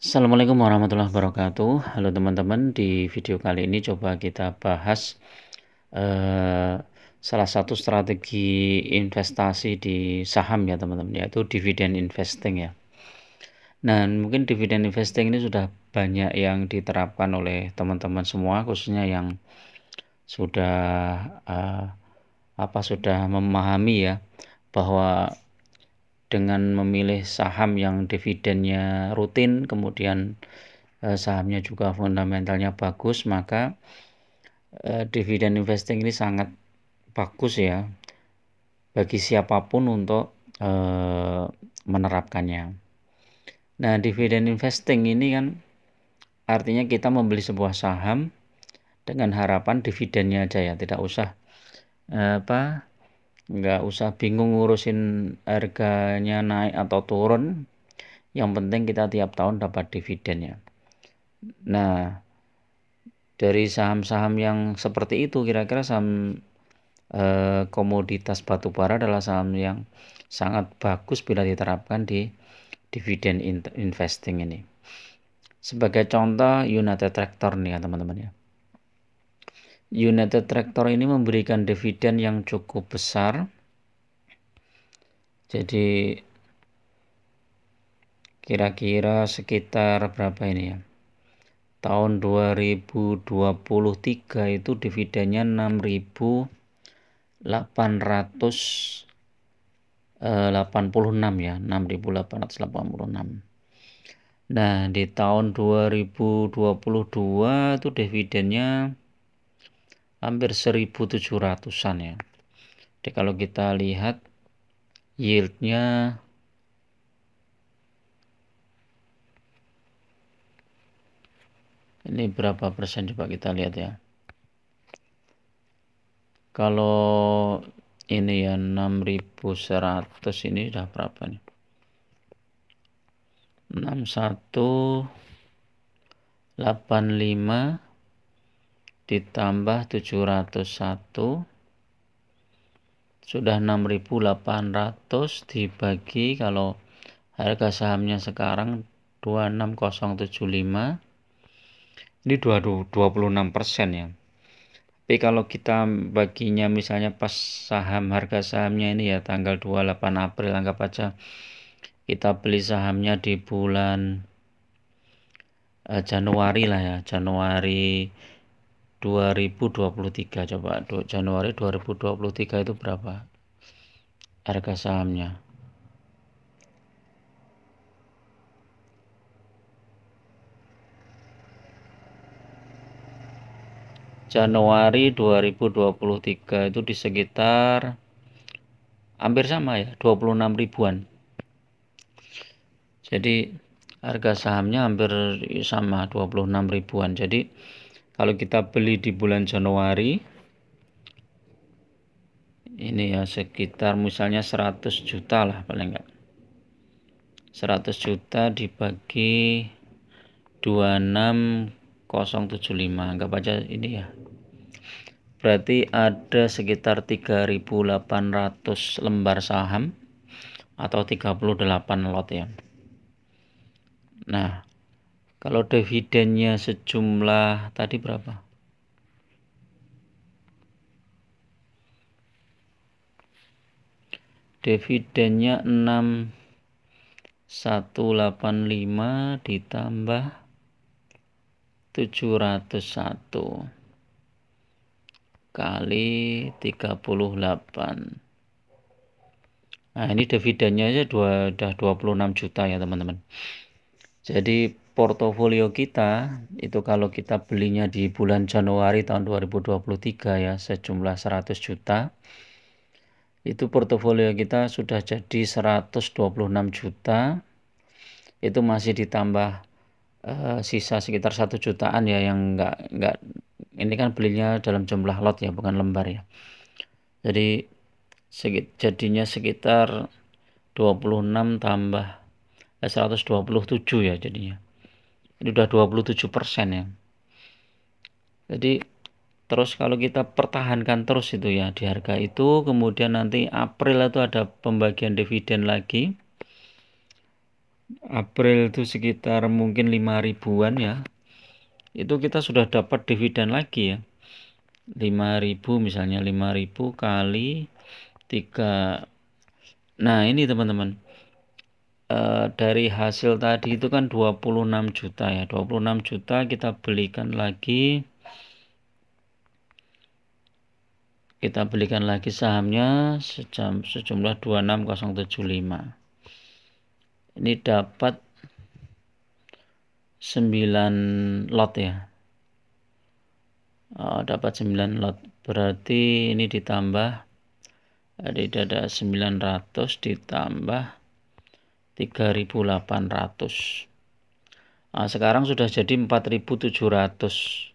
Assalamualaikum warahmatullahi wabarakatuh. Halo teman-teman, di video kali ini coba kita bahas salah satu strategi investasi di saham ya teman-teman, yaitu dividend investing ya. Nah, mungkin dividend investing ini sudah banyak yang diterapkan oleh teman-teman semua, khususnya yang sudah sudah memahami ya bahwa dengan memilih saham yang dividennya rutin, kemudian sahamnya juga fundamentalnya bagus, maka dividen investing ini sangat bagus ya bagi siapapun untuk menerapkannya. Nah, dividen investing ini kan artinya kita membeli sebuah saham dengan harapan dividennya aja ya, tidak usah nggak usah bingung ngurusin harganya naik atau turun. Yang penting kita tiap tahun dapat dividennya. Nah, dari saham-saham yang seperti itu, kira-kira saham komoditas batubara adalah saham yang sangat bagus bila diterapkan di dividen investing ini. Sebagai contoh United Tractor nih ya teman-teman ya. United Tractor ini memberikan dividen yang cukup besar. Jadi kira-kira sekitar berapa ini ya? Tahun 2023 itu dividennya 6.886 ya, 6.886. Nah, di tahun 2022 itu dividennya hampir 1.700-an ya. Jadi kalau kita lihat yieldnya ini berapa persen, coba kita lihat ya. Kalau ini ya 6.100 ini udah berapa nih? 6185 ditambah 701 sudah 6.800 dibagi, kalau harga sahamnya sekarang 26075, ini 26% ya. Tapi kalau kita baginya misalnya pas harga sahamnya ini ya tanggal 28 April, anggap aja kita beli sahamnya di bulan Januari lah ya, Januari 2023. Coba Januari 2023 itu berapa harga sahamnya? Januari 2023 itu di sekitar hampir sama ya, 26 ribuan. Jadi harga sahamnya hampir sama, 26 ribuan. Jadi kalau kita beli di bulan Januari ini ya sekitar misalnya 100 juta lah paling enggak. 100 juta dibagi 26075, anggap aja ini ya. Berarti ada sekitar 3.800 lembar saham atau 38 lot ya. Nah, kalau dividennya sejumlah tadi berapa? Dividennya 6185 ditambah 701 kali 38. Nah, ini dividennya aja udah 26 juta ya teman-teman. Jadi portofolio kita itu kalau kita belinya di bulan Januari tahun 2023 ya sejumlah 100 juta. Itu portofolio kita sudah jadi 126 juta. Itu masih ditambah sisa sekitar 1 jutaan ya yang enggak ini kan belinya dalam jumlah lot ya, bukan lembar ya. Jadi jadinya sekitar 26 tambah 127 ya jadinya. Ini udah 27% ya. Jadi terus kalau kita pertahankan terus itu ya di harga itu, kemudian nanti April itu ada pembagian dividen lagi. April itu sekitar mungkin 5 ribuan ya. Itu kita sudah dapat dividen lagi ya. 5.000 misalnya, 5.000 kali 3. Nah, ini teman-teman. Dari hasil tadi itu kan 26 juta ya. 26 juta kita belikan lagi sahamnya sejumlah 26075. Ini dapat 9 lot ya. Dapat 9 lot. Berarti ini ditambah, jadi ada 900 ditambah 3.800. Sekarang sudah jadi 4.700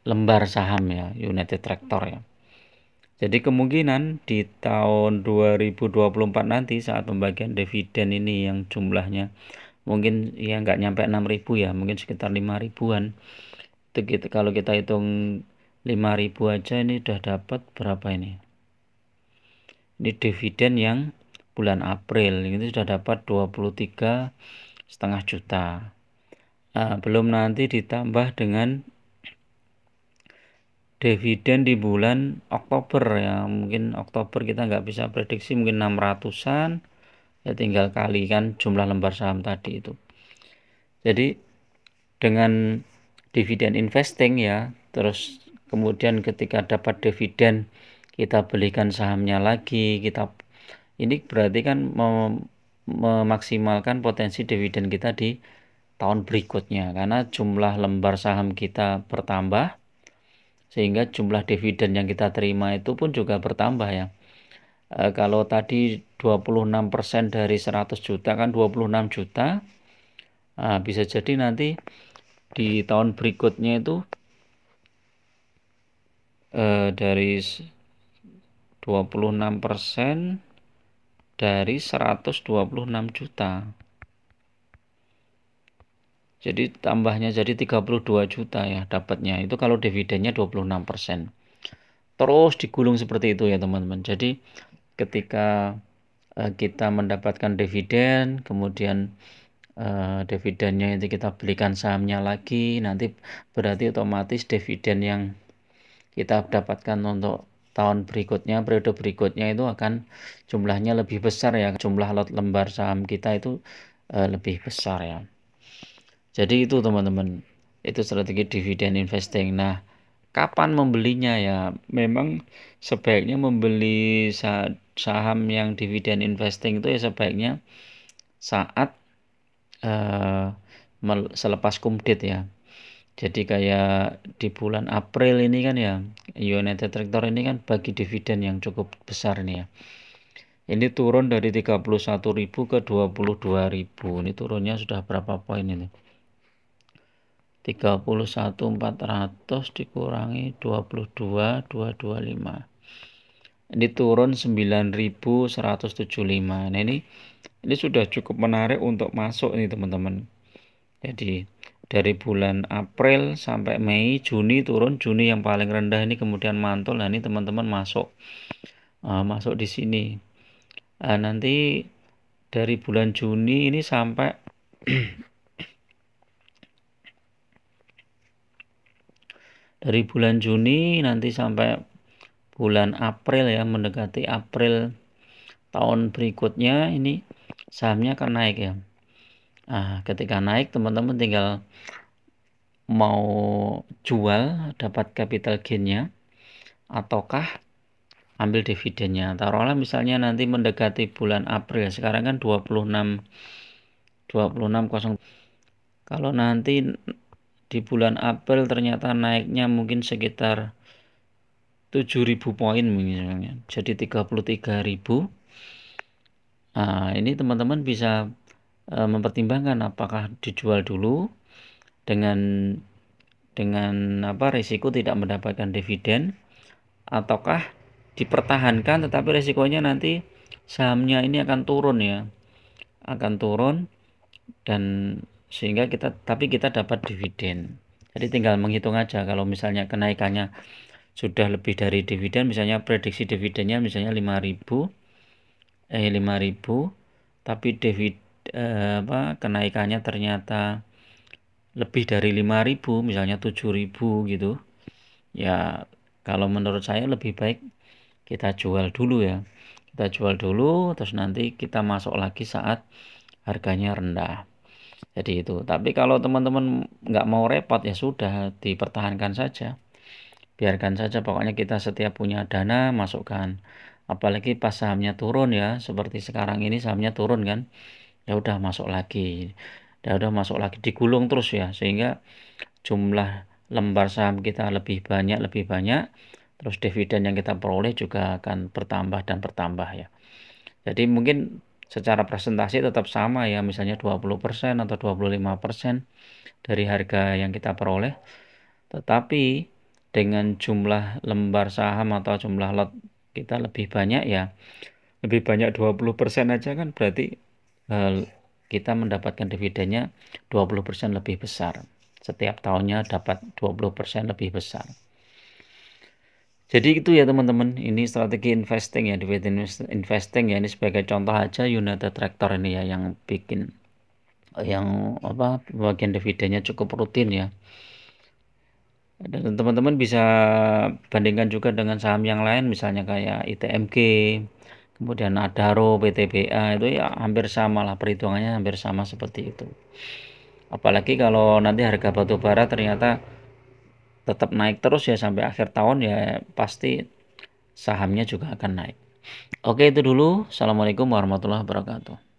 lembar saham ya, United Tractor ya. Jadi kemungkinan di tahun 2024 nanti saat pembagian dividen ini yang jumlahnya mungkin ya nggak nyampe 6.000 ya, mungkin sekitar 5 ribuan. Itu kalau kita hitung 5.000 aja ini udah dapat berapa ini? Ini dividen yang bulan April ini sudah dapat 23,5 juta. Belum nanti ditambah dengan dividen di bulan Oktober ya, mungkin Oktober kita nggak bisa prediksi, mungkin 600-an ya, tinggal kalikan jumlah lembar saham tadi itu. Jadi dengan dividen investing ya, terus kemudian ketika dapat dividen kita belikan sahamnya lagi, ini berarti kan memaksimalkan potensi dividen kita di tahun berikutnya, karena jumlah lembar saham kita bertambah sehingga jumlah dividen yang kita terima itu pun juga bertambah ya. Kalau tadi 26% dari 100 juta kan 26 juta. Bisa jadi nanti di tahun berikutnya itu dari 26% dari 126 juta. Jadi tambahnya jadi 32 juta ya dapatnya. Itu kalau dividennya 26%. Terus digulung seperti itu ya teman-teman. Jadi ketika kita mendapatkan dividen, kemudian dividennya itu kita belikan sahamnya lagi, nanti berarti otomatis dividen yang kita dapatkan untuk tahun berikutnya, periode berikutnya itu akan jumlahnya lebih besar ya. Jumlah lot lembar saham kita itu lebih besar ya. Jadi itu teman-teman, itu strategi dividen investing. Nah, kapan membelinya ya? Memang sebaiknya membeli saham yang dividen investing itu ya sebaiknya saat selepas kumdit ya. Jadi kayak di bulan April ini kan ya, United Tractor ini kan bagi dividen yang cukup besar nih ya. Ini turun dari 31.000 ke 22.000. Ini turunnya sudah berapa poin ini? 31.400 dikurangi 22.225. Ini turun 9.175. Nah, ini sudah cukup menarik untuk masuk nih teman-teman. Jadi dari bulan April sampai Mei, Juni turun, Juni yang paling rendah ini kemudian mantul. Nah, ini teman-teman masuk di sini. Nanti dari bulan Juni ini sampai dari bulan Juni nanti sampai bulan April ya, mendekati April tahun berikutnya ini sahamnya akan naik ya. Ketika naik teman-teman tinggal mau jual dapat capital gain-nya ataukah ambil dividennya. Taruhlah misalnya nanti mendekati bulan April, sekarang kan 26.0. Kalau nanti di bulan April ternyata naiknya mungkin sekitar 7.000 poin misalnya, jadi 33.000. Ini teman-teman bisa mempertimbangkan apakah dijual dulu dengan risiko tidak mendapatkan dividen, ataukah dipertahankan tetapi risikonya nanti sahamnya ini akan turun ya, dan sehingga kita dapat dividen. Jadi tinggal menghitung aja, kalau misalnya kenaikannya sudah lebih dari dividen, misalnya prediksi dividennya misalnya 5.000, tapi kenaikannya ternyata lebih dari 5.000, misalnya 7.000 gitu. Ya, kalau menurut saya lebih baik kita jual dulu ya. Kita jual dulu, terus nanti kita masuk lagi saat harganya rendah. Jadi itu. Tapi kalau teman-teman nggak mau repot ya sudah, dipertahankan saja. Biarkan saja, pokoknya kita setiap punya dana masukkan. Apalagi pas sahamnya turun ya, seperti sekarang ini sahamnya turun kan. Ya udah masuk lagi. Ya udah masuk lagi, digulung terus ya, sehingga jumlah lembar saham kita lebih banyak, terus dividen yang kita peroleh juga akan bertambah dan bertambah ya. Jadi mungkin secara presentasi tetap sama ya, misalnya 20% atau 25% dari harga yang kita peroleh, tetapi dengan jumlah lembar saham atau jumlah lot kita lebih banyak ya, lebih banyak 20% aja kan berarti kita mendapatkan dividennya 20% lebih besar. Setiap tahunnya dapat 20% lebih besar. Jadi itu ya teman-teman, ini strategi investing ya, dividend investing ya, ini sebagai contoh aja United Tractor ini ya yang bikin bagian dividennya cukup rutin ya. Dan teman-teman bisa bandingkan juga dengan saham yang lain, misalnya kayak ITMG, kemudian Adaro, PTBA, itu ya hampir sama lah, perhitungannya hampir sama seperti itu. Apalagi kalau nanti harga batu bara ternyata tetap naik terus ya sampai akhir tahun, ya pasti sahamnya juga akan naik. Oke, itu dulu. Assalamualaikum warahmatullahi wabarakatuh.